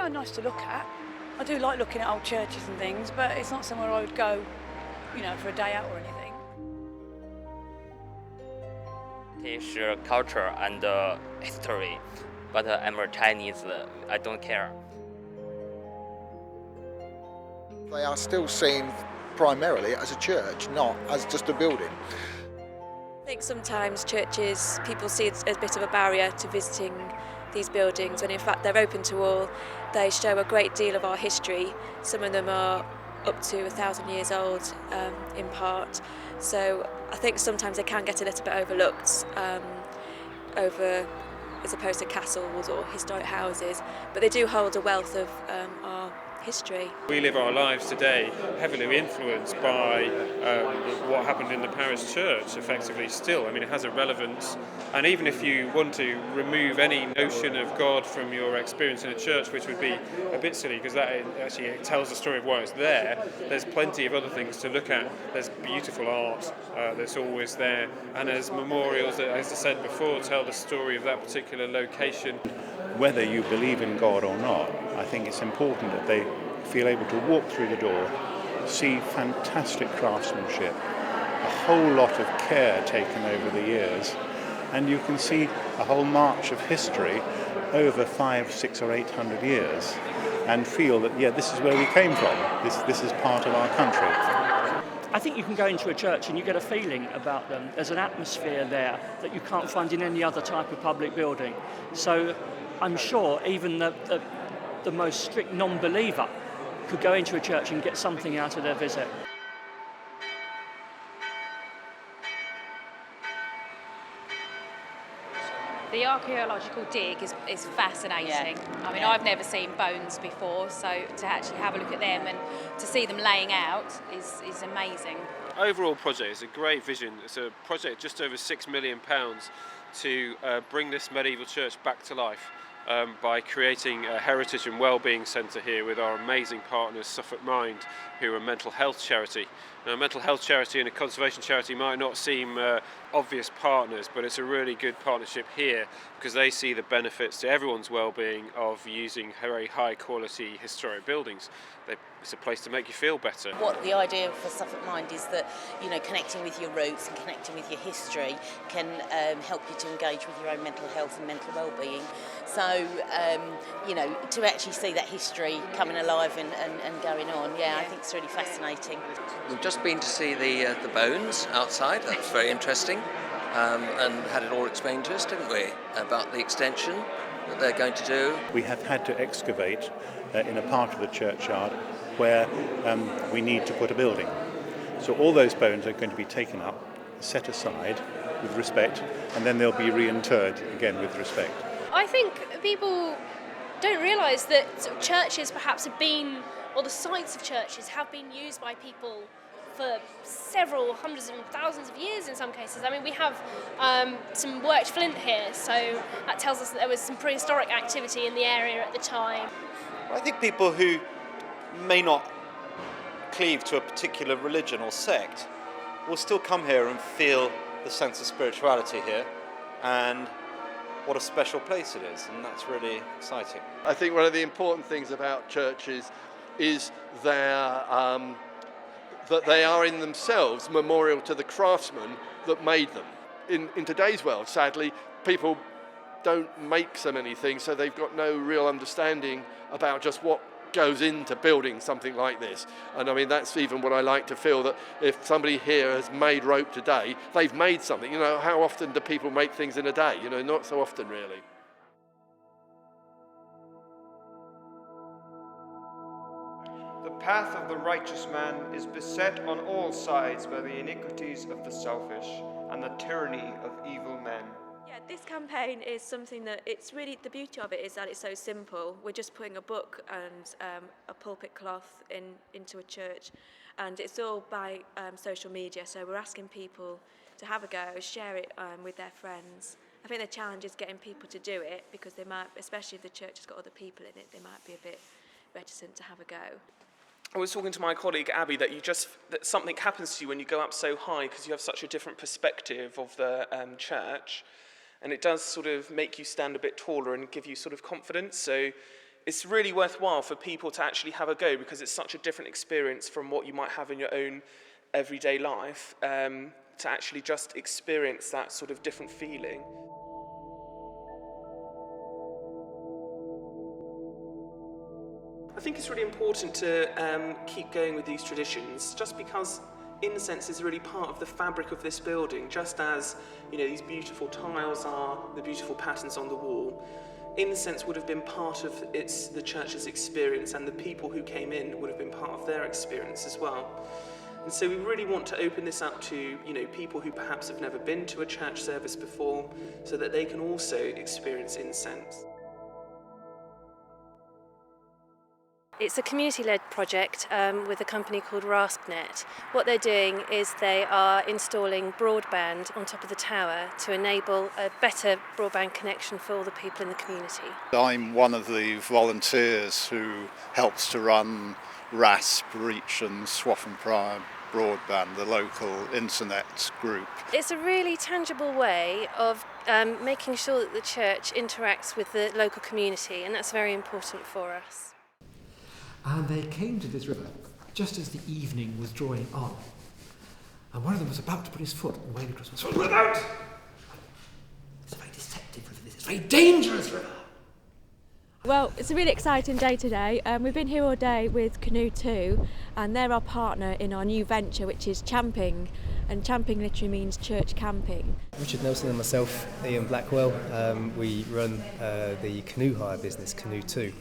are nice to look at. I do like looking at old churches and things, but it's not somewhere I would go, for a day out or anything. Teach culture and history, but I'm a Chinese, I don't care. They are still seen primarily as a church, not as just a building. I think sometimes churches, people see it as a bit of a barrier to visiting these buildings, and in fact they're open to all. They show a great deal of our history. Some of them are up to 1,000 years old in part. So I think sometimes they can get a little bit overlooked as opposed to castles or historic houses, but they do hold a wealth of our history. We live our lives today heavily influenced by what happened in the parish church, effectively still. I mean, it has a relevance, and even if you want to remove any notion of God from your experience in a church, which would be a bit silly because that actually tells the story of why it's there, there's plenty of other things to look at. There's beautiful art that's always there, and there's memorials that, as I said before, tell the story of that particular location. Whether you believe in God or not, I think it's important that they feel able to walk through the door, see fantastic craftsmanship, a whole lot of care taken over the years, and you can see a whole march of history over 500, 600 or 800 years, and feel that, this is where we came from. This is part of our country. I think you can go into a church and you get a feeling about them. There's an atmosphere there that you can't find in any other type of public building. So I'm sure even the most strict non-believer could go into a church and get something out of their visit. The archaeological dig is fascinating. Yeah. I mean, I've never seen bones before, so to actually have a look at them and to see them laying out is amazing. Overall project is a great vision. It's a project just over £6 million to bring this medieval church back to life by creating a heritage and wellbeing centre here with our amazing partners Suffolk Mind, who are a mental health charity. Now, a mental health charity and a conservation charity might not seem obvious partners, but it's a really good partnership here because they see the benefits to everyone's well-being of using very high-quality historic buildings. It's a place to make you feel better. What the idea for Suffolk Mind is that, connecting with your roots and connecting with your history can help you to engage with your own mental health and mental well-being. So, to actually see that history coming alive and going on, I think it's really fascinating. We've just been to see the bones outside. That was very interesting, and had it all explained to us, didn't we, about the extension that they're going to do. We have had to excavate in a part of the churchyard where we need to put a building. So all those bones are going to be taken up, set aside with respect, and then they'll be reinterred again with respect. I think people don't realise that churches perhaps have been, or the sites of churches have been used by people for several hundreds and thousands of years in some cases. I mean, we have some worked flint here, so that tells us that there was some prehistoric activity in the area at the time. I think people who may not cleave to a particular religion or sect will still come here and feel the sense of spirituality here and what a special place it is, and that's really exciting. I think one of the important things about churches is that they are in themselves memorial to the craftsmen that made them. In today's world, sadly, people don't make so many things, so they've got no real understanding about just what goes into building something like this. And I mean, that's even what I like to feel, that if somebody here has made rope today, they've made something. How often do people make things in a day? Not so often, really. The path of the righteous man is beset on all sides by the iniquities of the selfish and the tyranny of evil men. Yeah, this campaign is something that it's really, the beauty of it is that it's so simple. We're just putting a book and a pulpit cloth into a church, and it's all by social media, so we're asking people to have a go, share it with their friends. I think the challenge is getting people to do it, because they might, especially if the church has got other people in it, they might be a bit reticent to have a go. I was talking to my colleague Abby that that something happens to you when you go up so high because you have such a different perspective of the church, and it does sort of make you stand a bit taller and give you sort of confidence. So it's really worthwhile for people to actually have a go, because it's such a different experience from what you might have in your own everyday life, to actually just experience that sort of different feeling. I think it's really important to keep going with these traditions, just because incense is really part of the fabric of this building, just as these beautiful tiles are, the beautiful patterns on the wall. Incense would have been part of the church's experience, and the people who came in would have been part of their experience as well. And so we really want to open this up to people who perhaps have never been to a church service before, so that they can also experience incense. It's a community-led project with a company called RaspNet. What they're doing is they are installing broadband on top of the tower to enable a better broadband connection for all the people in the community. I'm one of the volunteers who helps to run RASP, Reach and Swaffham Prime Broadband, the local internet group. It's a really tangible way of making sure that the church interacts with the local community, and that's very important for us. And they came to this river just as the evening was drawing on. And one of them was about to put his foot on the wave across. So look out! It's a very deceptive river, this is a very dangerous river. Well, it's a really exciting day today. We've been here all day with Canoe 2, and they're our partner in our new venture, which is champing. And champing literally means church camping. Richard Nelson and myself, Ian Blackwell, we run the canoe hire business, Canoe 2.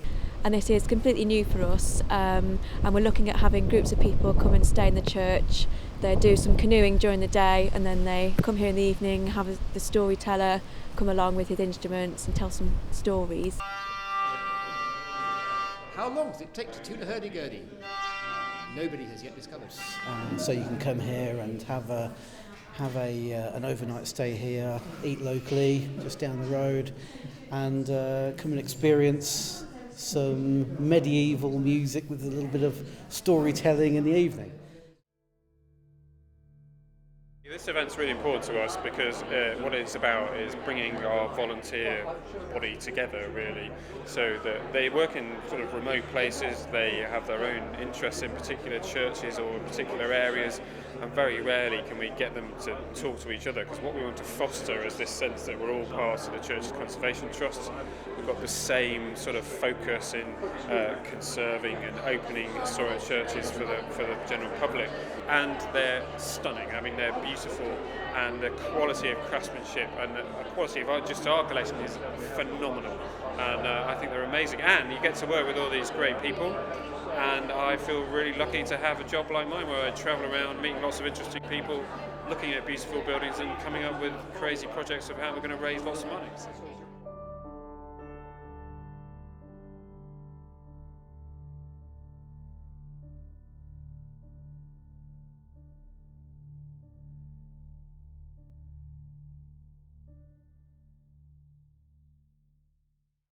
And this is completely new for us, and we're looking at having groups of people come and stay in the church. They do some canoeing during the day, and then they come here in the evening, have the storyteller come along with his instruments and tell some stories. How long does it take to tune a hurdy-gurdy? Nobody has yet discovered. So you can come here and have an overnight stay here, eat locally, just down the road, and come and experience some medieval music with a little bit of storytelling in the evening. This event's really important to us because what it's about is bringing our volunteer body together, really, so that they work in sort of remote places, they have their own interests in particular churches or particular areas, and very rarely can we get them to talk to each other, because what we want to foster is this sense that we're all part of the Church's Conservation Trust. We've got the same sort of focus in conserving and opening historic churches for the general public, and they're stunning. I mean, they're beautiful, and the quality of craftsmanship and the quality of just our collection is phenomenal, and I think they're amazing, and you get to work with all these great people, and I feel really lucky to have a job like mine where I travel around meeting lots of interesting people, looking at beautiful buildings and coming up with crazy projects of how we're going to raise lots of money.